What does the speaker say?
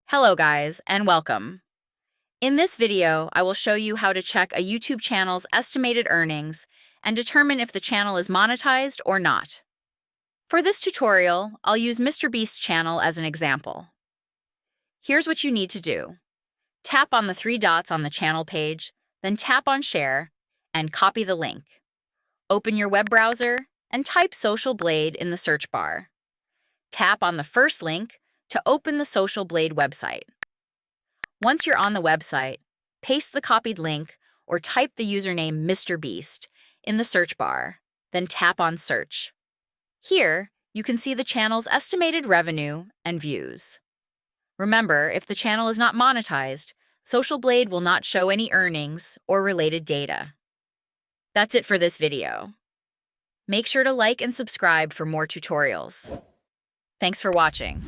Hello guys, and welcome. In this video, I will show you how to check a YouTube channel's estimated earnings and determine if the channel is monetized or not. For this tutorial, I'll use MrBeast's channel as an example. Here's what you need to do. Tap on the three dots on the channel page, then tap on Share, and copy the link. Open your web browser and type Social Blade in the search bar. Tap on the first link to open the Social Blade website. Once you're on the website, paste the copied link or type the username MrBeast in the search bar, then tap on Search. Here, you can see the channel's estimated revenue and views. Remember, if the channel is not monetized, Social Blade will not show any earnings or related data. That's it for this video. Make sure to like and subscribe for more tutorials. Thanks for watching.